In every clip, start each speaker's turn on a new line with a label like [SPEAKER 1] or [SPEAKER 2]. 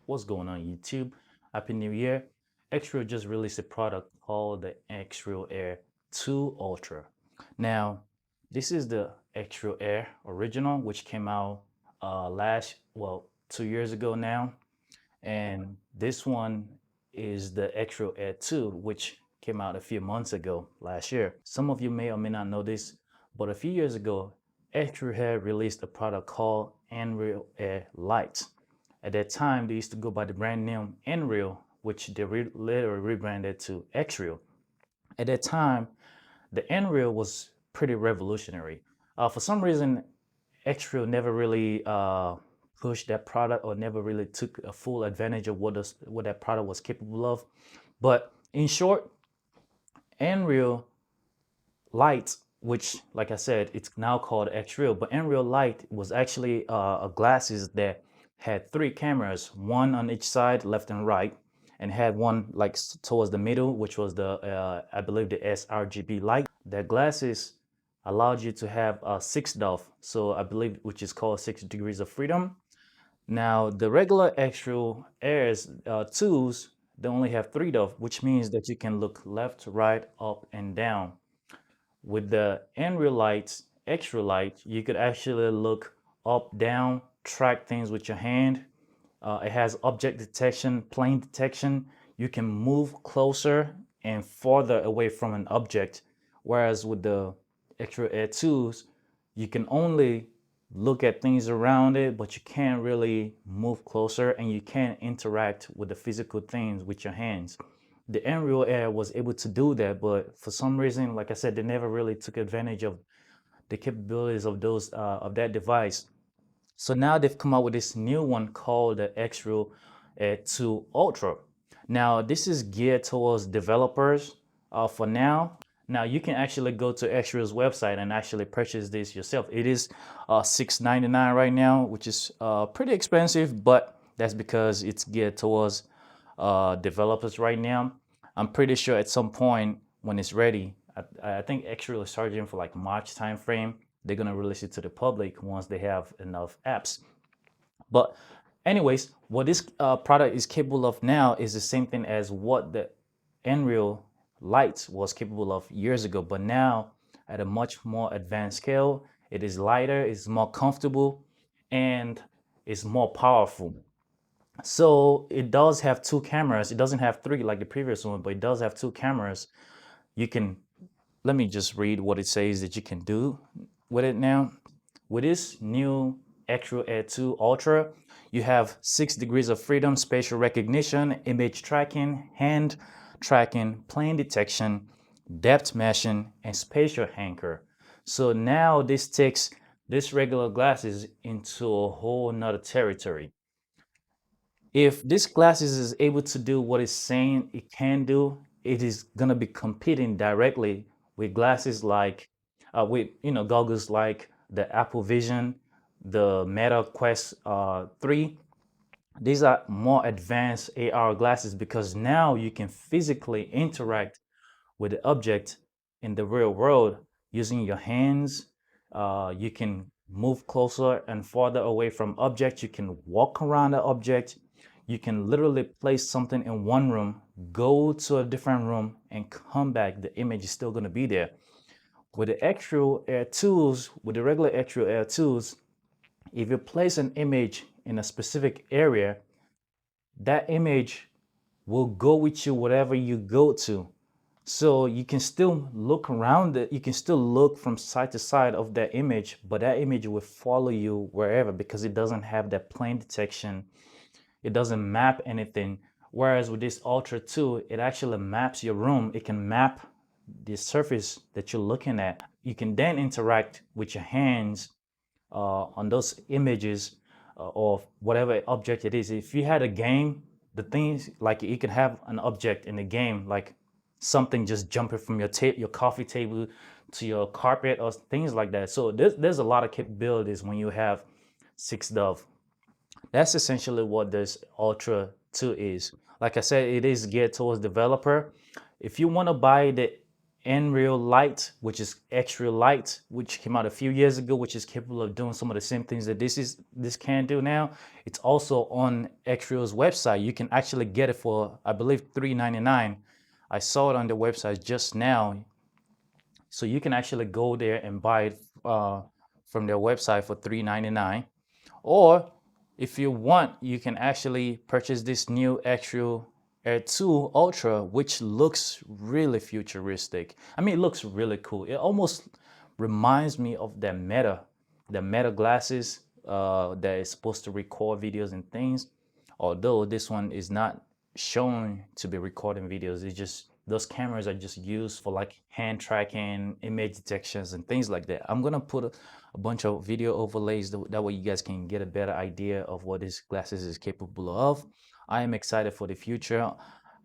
[SPEAKER 1] What's going on YouTube? Happy New Year. Xreal just released a product called the Xreal Air 2 Ultra. Now, this is the Xreal Air original, which came out 2 years ago now. And this one is the Xreal Air 2, which came out a few months ago last year. Some of you may or may not know this, but a few years ago, Xreal Air released a product called Xreal Air Lite. At that time, they used to go by the brand name Xreal, which they later rebranded to Xreal. At that time, the Xreal was pretty revolutionary. For some reason, Xreal never really pushed that product or never really took a full advantage of what that product was capable of. But in short, Xreal Lite, which, like I said, it's now called Xreal, but Xreal Lite was actually a glasses that had three cameras, one on each side, left and right, and had one like towards the middle, which was I believe the sRGB light. The glasses allowed you to have six depth, so I believe which is called 6 degrees of freedom. Now the regular Xreal Airs 2s, they only have three depth, which means that you can look left, right, up, and down. With the Xreal Lite, Xreal Lite, you could actually look up, down, track things with your hand. It has object detection, plane detection. You can move closer and farther away from an object. Whereas with the Xreal Air 2s, you can only look at things around it, but you can't really move closer and you can't interact with the physical things with your hands. The Unreal Air was able to do that, but for some reason, like I said, they never really took advantage of the capabilities of those of that device. So now they've come out with this new one called the Xreal 2 Ultra. Now this is geared towards developers for now. Now you can actually go to Xreal's website and actually purchase this yourself. It is $6.99 right now, which is pretty expensive, but that's because it's geared towards developers right now. I'm pretty sure at some point when it's ready, I think Xreal is charging for like March timeframe. They're gonna release it to the public once they have enough apps. But anyways, what this product is capable of now is the same thing as what the Unreal Lite was capable of years ago, but now at a much more advanced scale. It is lighter, it's more comfortable, and it's more powerful. So it does have two cameras. It doesn't have three like the previous one, but it does have two cameras. You can, let me just read what it says that you can do with it now. With this new Xreal Air 2 Ultra, you have 6 degrees of freedom, spatial recognition, image tracking, hand tracking, plane detection, depth meshing, and spatial anchor. So now this takes this regular glasses into a whole nother territory. If this glasses is able to do what it's saying it can do, it is gonna be competing directly with glasses like, with goggles like the Apple Vision, the Meta Quest 3. These are more advanced AR glasses because now you can physically interact with the object in the real world using your hands. You can move closer and farther away from objects. You can walk around the object. You can literally place something in one room, go to a different room, and come back. The image is still going to be there. With the Xreal Air 2s, with the regular Xreal Air 2s, if you place an image in a specific area, that image will go with you wherever you go to. So you can still look around it. You can still look from side to side of that image, but that image will follow you wherever because it doesn't have that plane detection. It doesn't map anything. Whereas with this Ultra 2, it actually maps your room. It can map the surface that you're looking at. You can then interact with your hands on those images of whatever object it is. If you had a game, the things like you can have an object in the game, like something just jumping from your coffee table to your carpet or things like that. So there's a lot of capabilities when you have 6 Dove. That's essentially what this Ultra 2 is. Like I said, it is geared towards developer. If you want to buy the Xreal Lite, which is Xreal Lite, which came out a few years ago, which is capable of doing some of the same things that this can do now. It's also on Xreal's website. You can actually get it for, I believe, $3.99. I saw it on the website just now. So you can actually go there and buy it from their website for $3.99. Or if you want, you can actually purchase this new Xreal Air 2 Ultra, which looks really futuristic. I mean, it looks really cool. It almost reminds me of the Meta glasses that is supposed to record videos and things. Although this one is not shown to be recording videos, it's just those cameras are just used for like hand tracking, image detections, and things like that. I'm gonna put a bunch of video overlays that way you guys can get a better idea of what this glasses is capable of. I am excited for the future.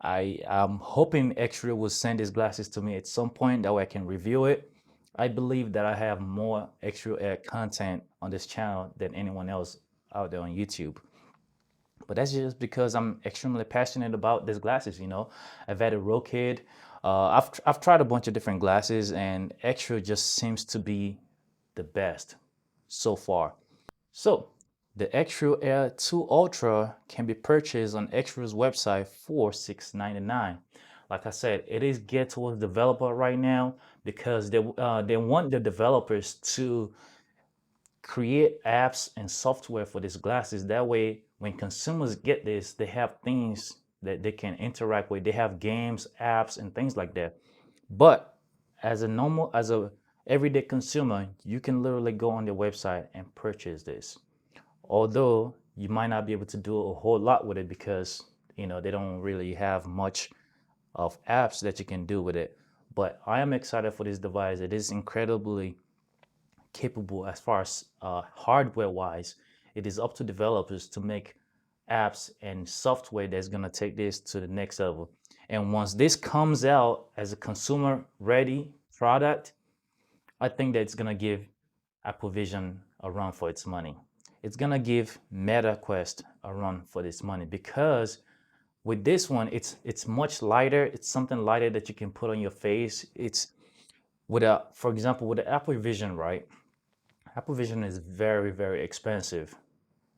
[SPEAKER 1] I am hoping Xreal will send these glasses to me at some point that way I can review it. I believe that I have more Xreal Air content on this channel than anyone else out there on YouTube. But that's just because I'm extremely passionate about these glasses. I've had a Rokid. I've tried a bunch of different glasses, and Xreal just seems to be the best so far. So the Xreal Air 2 Ultra can be purchased on Xreal's website for $6.99. Like I said, it is geared towards developer right now because they want the developers to create apps and software for these glasses. That way, when consumers get this, they have things that they can interact with. They have games, apps, and things like that. But as a everyday consumer, you can literally go on their website and purchase this. Although you might not be able to do a whole lot with it because they don't really have much of apps that you can do with it. But I am excited for this device. It is incredibly capable as far as hardware wise. It is up to developers to make apps and software that's going to take this to the next level. And once this comes out as a consumer ready product, I think that it's going to give Apple Vision a run for its money. It's going to give Meta Quest a run for its money because with this one, it's much lighter. It's something lighter that you can put on your face. It's for example, with the Apple Vision, right? Apple Vision is very, very expensive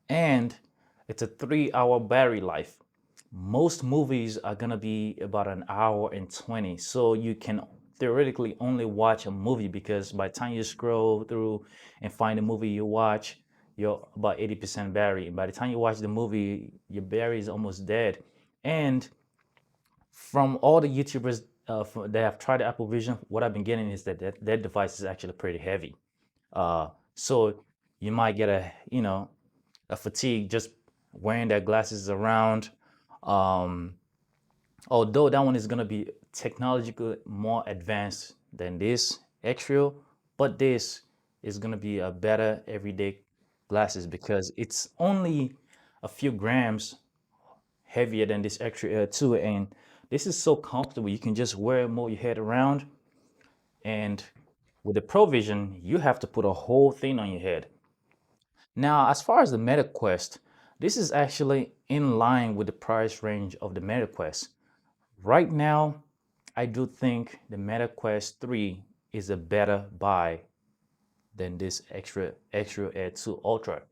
[SPEAKER 1] and it's a 3 hour battery life. Most movies are gonna be about an hour and 20. So you can theoretically only watch a movie because by the time you scroll through and find a movie you watch, you're about 80% battery. And by the time you watch the movie, your battery is almost dead. And from all the YouTubers that have tried the Apple Vision, what I've been getting is that device is actually pretty heavy. So you might get a fatigue just wearing their glasses around. Um, Although that one is gonna be technologically more advanced than this Xreal, but this is gonna be a better everyday glasses because it's only a few grams heavier than this Xreal Air 2, and this is so comfortable. You can just wear it, move your head around, and with the Pro Vision, you have to put a whole thing on your head. Now, as far as the Meta Quest, this is actually in line with the price range of the Meta Quest. Right now, I do think the Meta Quest 3 is a better buy than this Xreal Air 2 Ultra.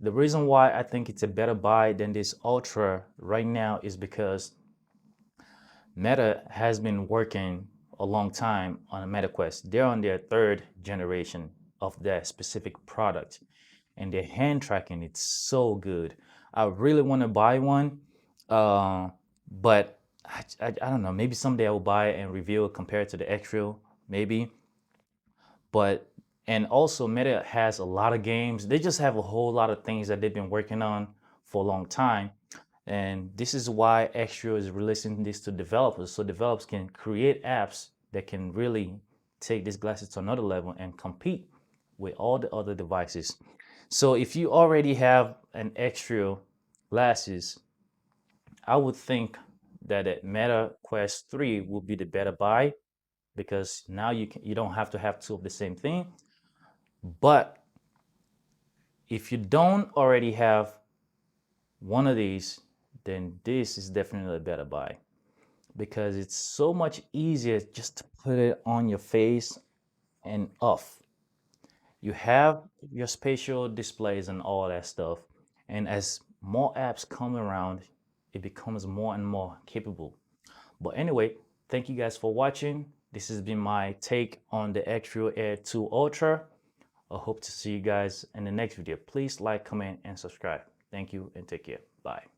[SPEAKER 1] The reason why I think it's a better buy than this Ultra right now is because Meta has been working a long time on a Meta Quest. They're on their third generation of that specific product, and their hand tracking it's so good. I really want to buy one, but I don't know. Maybe someday I will buy it and review it compared to the Xreal, maybe. But and also Meta has a lot of games. They just have a whole lot of things that they've been working on for a long time. And this is why Xreal is releasing this to developers so developers can create apps that can really take these glasses to another level and compete with all the other devices. So if you already have an Xreal glasses, I would think that a Meta Quest 3 will be the better buy because now you don't have to have two of the same thing. But if you don't already have one of these, then this is definitely a better buy because it's so much easier just to put it on your face and off. You have your spatial displays and all that stuff, and as more apps come around, it becomes more and more capable. But anyway, thank you guys for watching. This has been my take on the Xreal Air 2 Ultra. I hope to see you guys in the next video. Please like, comment, and subscribe. Thank you and take care. Bye.